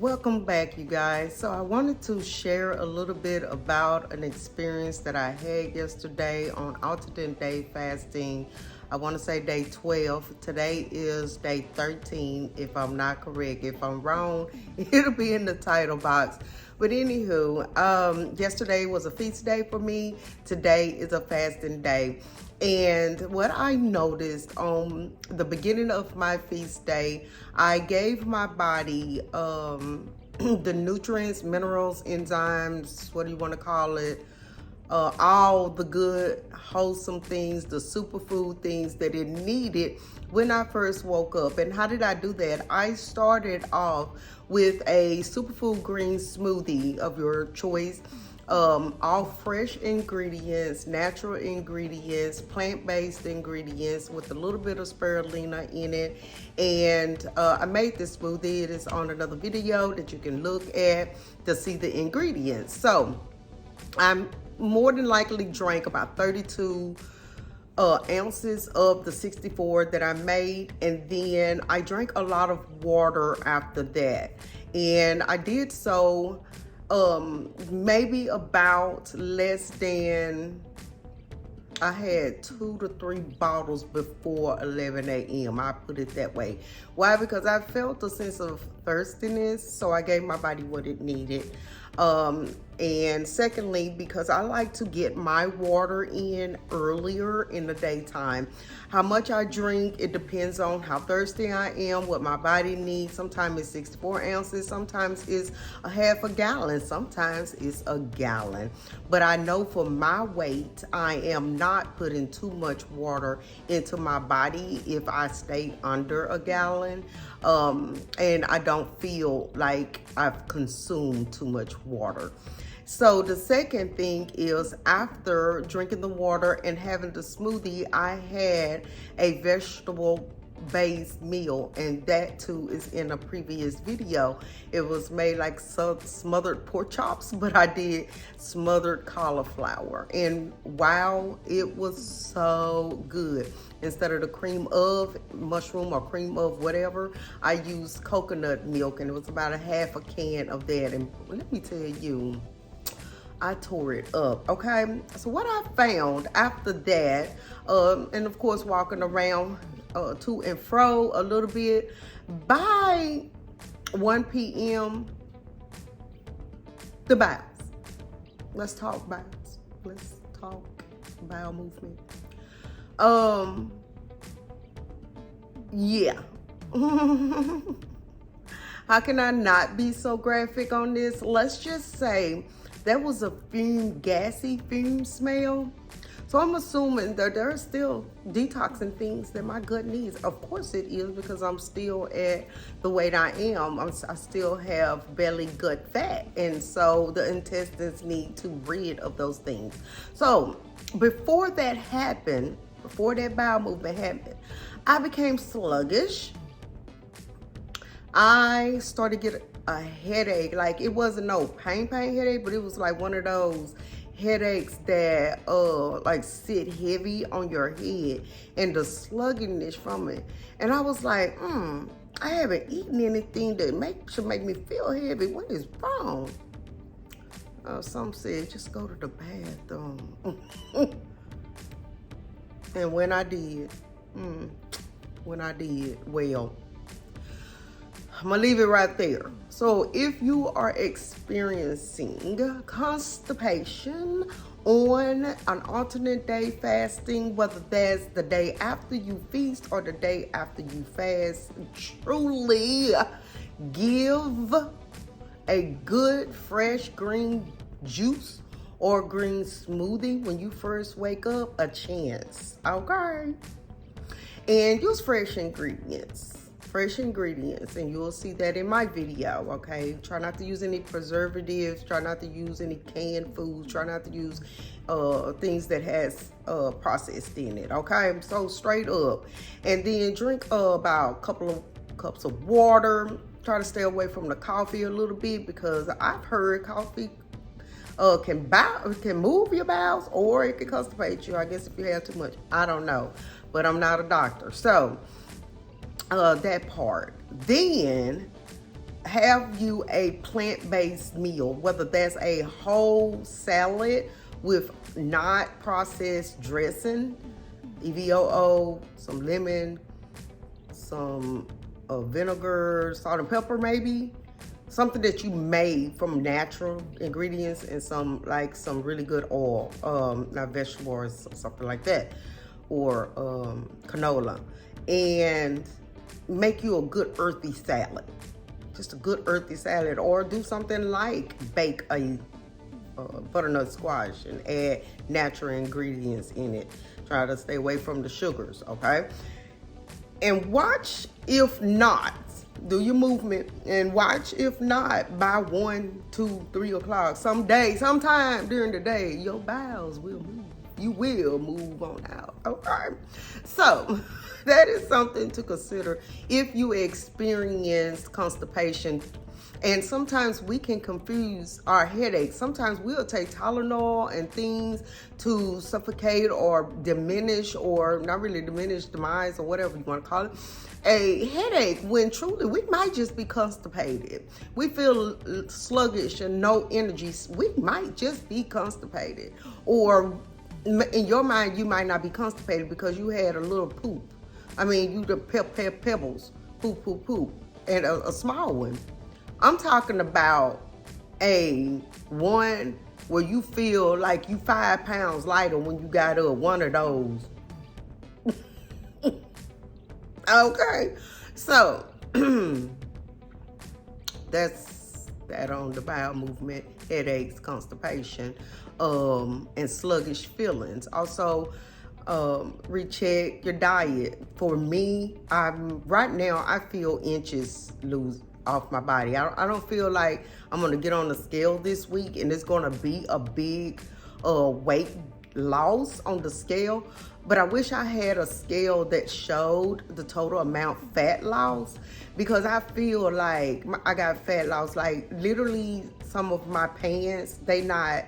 Welcome back, you guys. So I wanted to share a little bit about an experience that I had yesterday on alternate day fasting. I want to say day 12. Today is day 13, if I'm not correct. If I'm wrong, it'll be in the title box. But anywho, yesterday was a feast day for me. Today is a fasting day. And what I noticed on the beginning of my feast day, I gave my body the nutrients, minerals, enzymes, what do you want to call it, all the good, wholesome things, the superfood things that it needed when I first woke up. And how did I do that? I started off with a superfood green smoothie of your choice. All fresh ingredients, natural ingredients, plant-based ingredients with a little bit of spirulina in it. And I made this smoothie. It is on another video that you can look at to see the ingredients. So I'm more than likely drank about 32 ounces of the 64 that I made, and then I drank a lot of water after that. And I did so maybe about less than, I had 2 to 3 bottles before 11 a.m. I put it that way. Why? Because I felt a sense of thirstiness, so I gave my body what it needed. And secondly, because I like to get my water in earlier in the daytime. How much I drink, it depends on how thirsty I am, what my body needs. Sometimes it's 64 ounces, sometimes it's a half a gallon, sometimes it's a gallon. But I know for my weight, I am not putting too much water into my body if I stay under a gallon. And I don't feel like I've consumed too much water. So the second thing is, after drinking the water and having the smoothie, I had a vegetable-based meal, and that too is in a previous video. It was made like smothered pork chops, but I did smothered cauliflower, and wow, it was so good. Instead of the cream of mushroom or cream of whatever, I used coconut milk, and it was about a half a can of that. And let me tell you, I tore it up, okay? So what I found after that, and of course walking around to and fro a little bit, by 1 p.m., the bowels. Let's talk bowels. Let's talk bowel movement. Yeah. How can I not be so graphic on this? Let's just say there was a gassy fume smell. So I'm assuming that there are still detoxing things that my gut needs. Of course it is, because I'm still at the weight I am. I still have belly gut fat. And so the intestines need to rid of those things. So before that happened, before that bowel movement happened, I became sluggish. I started to get a headache. Like, it wasn't no pain headache, but it was like one of those headaches that like sit heavy on your head, and the sluggishness from it. And I was like, I haven't eaten anything that should make me feel heavy. What is wrong? Some said just go to the bathroom. And when I did, well, I'm gonna leave it right there. So if you are experiencing constipation on an alternate day fasting, whether that's the day after you feast or the day after you fast, truly give a good fresh green juice or green smoothie when you first wake up a chance, okay? And use fresh ingredients, and you'll see that in my video, okay? Try not to use any preservatives, try not to use any canned foods, try not to use things that has processed in it, okay? So straight up. And then drink about a couple of cups of water. Try to stay away from the coffee a little bit, because I've heard coffee can move your bowels, or it can constipate you, I guess, if you have too much. I don't know, but I'm not a doctor. So that part. Then have you a plant-based meal, whether that's a whole salad with not processed dressing, EVOO, some lemon, some vinegar, salt and pepper maybe, something that you made from natural ingredients, and some really good oil, not vegetable or something like that, or canola, and make you a good earthy salad. Just a good earthy salad, or do something like bake a butternut squash and add natural ingredients in it. Try to stay away from the sugars, okay? And watch, if not, do your movement, and watch, if not, by 1, 2, 3 o'clock, sometime during the day, your bowels will move. You will move on out, okay? So that is something to consider if you experience constipation. And sometimes we can confuse our headaches. Sometimes we'll take Tylenol and things to suffocate or diminish, or not really diminish, demise, or whatever you want to call it, a headache, when truly we might just be constipated. We feel sluggish and no energy. We might just be constipated. Or in your mind, you might not be constipated because you had a little poop. I mean, you the pebbles, poop, and a small one. I'm talking about a one where you feel like you 5 pounds lighter when you got up, one of those. Okay, so that's that on the bowel movement, headaches, constipation, and sluggish feelings. Also, recheck your diet. For me, right now I feel inches lose off my body. I don't feel like I'm gonna get on the scale this week and it's gonna be a big weight loss on the scale, but I wish I had a scale that showed the total amount fat loss, because I feel like I got fat loss. Like literally some of my pants, they not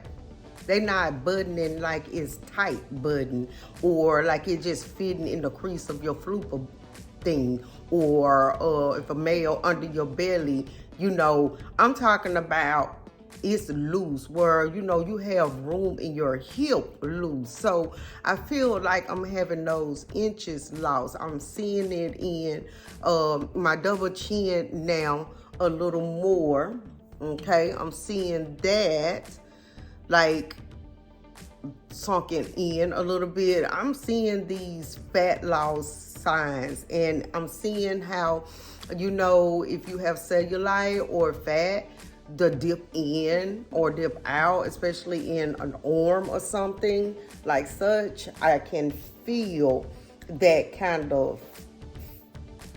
buttoning like it's tight button, or like it just fitting in the crease of your flupa thing, or if a male under your belly, I'm talking about it's loose, where you have room in your hip loose. So I feel like I'm having those inches lost. I'm seeing it in my double chin now a little more. Okay, I'm seeing that like sunken in a little bit. I'm seeing these fat loss signs, and I'm seeing how, if you have cellulite or fat, the dip in or dip out, especially in an arm or something like such. I can feel that kind of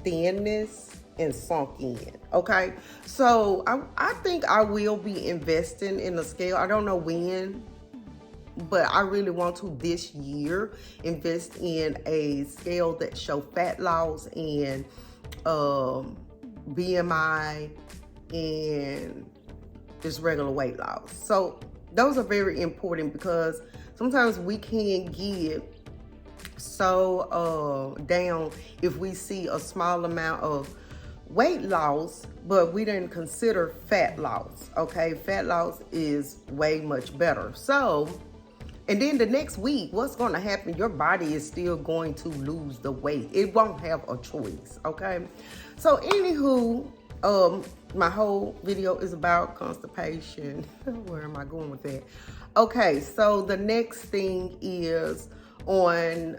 thinness and sunk in. Okay, so I think I will be investing in a scale. I don't know when, but I really want to this year invest in a scale that show fat loss and BMI and just regular weight loss. So those are very important, because sometimes we can get so down if we see a small amount of weight loss, but we didn't consider fat loss. Okay, fat loss is way much better. So, and then the next week, what's going to happen? Your body is still going to lose the weight. It won't have a choice. Okay, so anywho, my whole video is about constipation. Where am I going with that? Okay, so the next thing is on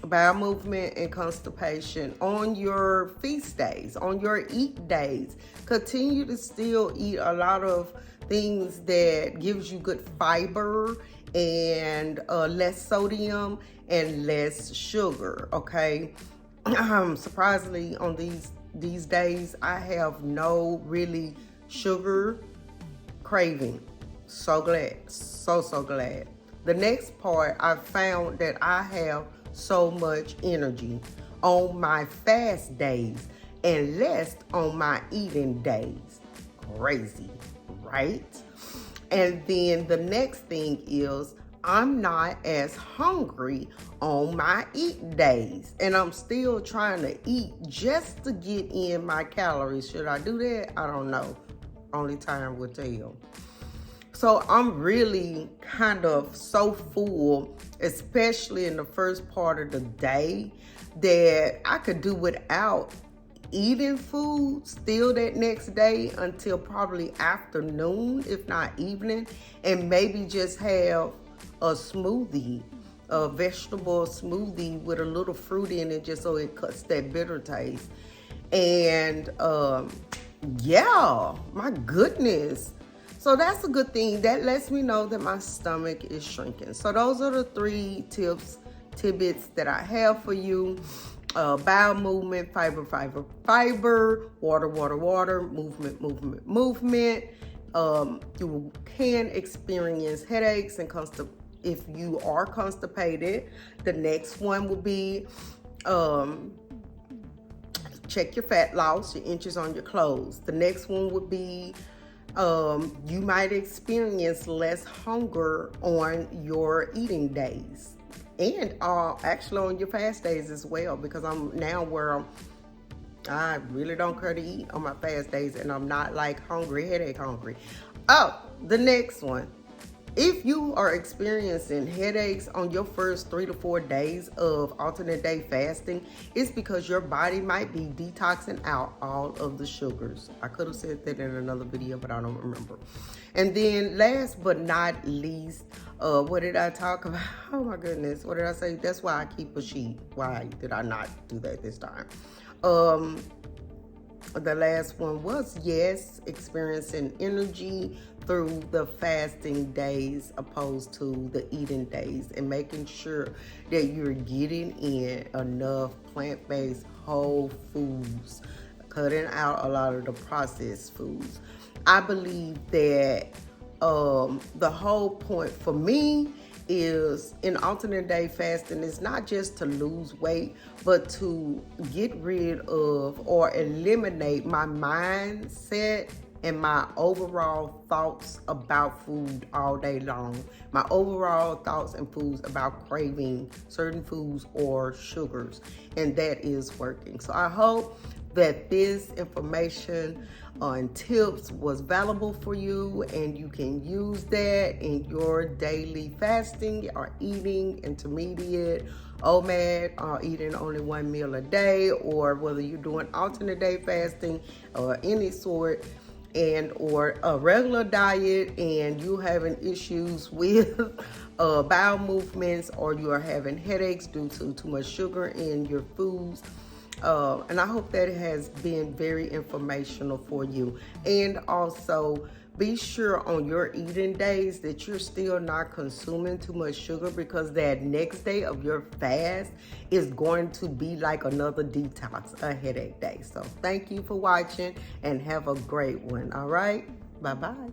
bowel movement and constipation. On your feast days, on your eat days, continue to still eat a lot of things that gives you good fiber and less sodium and less sugar. Okay, surprisingly, on these days, I have no really sugar craving. So glad, so glad. The next part, I found that I have so much energy on my fast days and less on my eating days. Crazy, right? And then the next thing is I'm not as hungry on my eat days. And I'm still trying to eat just to get in my calories. Should I do that? I don't know. Only time will tell. So I'm really kind of so full, especially in the first part of the day, that I could do without eating food still that next day until probably afternoon, if not evening, and maybe just have a smoothie, a vegetable smoothie with a little fruit in it, just so it cuts that bitter taste. And yeah, my goodness. So that's a good thing. That lets me know that my stomach is shrinking. So those are the 3 tidbits that I have for you. Bowel movement, fiber, water, movement. You can experience headaches and if you are constipated. The next one will be check your fat loss, your inches on your clothes. The next one would be you might experience less hunger on your eating days, and actually on your fast days as well, because I'm now where I really don't care to eat on my fast days, and I'm not like headache hungry. Oh, the next one. If you are experiencing headaches on your first 3 to 4 days of alternate day fasting, it's because your body might be detoxing out all of the sugars. I could have said that in another video, but I don't remember. And then last but not least, what did I talk about? Oh my goodness, what did I say? That's why I keep a sheet. Why did I not do that this time? The last one was, yes, experiencing energy through the fasting days opposed to the eating days, and making sure that you're getting in enough plant-based whole foods, cutting out a lot of the processed foods. I believe that the whole point for me is in alternate day fasting is not just to lose weight, but to get rid of or eliminate my mindset and my overall thoughts about food all day long. My overall thoughts and foods about craving certain foods or sugars, and that is working. So I hope that this information and tips was valuable for you, and you can use that in your daily fasting or eating intermediate, OMAD, or eating only 1 meal a day, or whether you're doing alternate day fasting or any sort, and or a regular diet, and you having issues with bowel movements, or you are having headaches due to too much sugar in your foods. And I hope that it has been very informational for you. And also be sure on your eating days that you're still not consuming too much sugar, because that next day of your fast is going to be like another detox, a headache day. So thank you for watching, and have a great one. All right, bye-bye.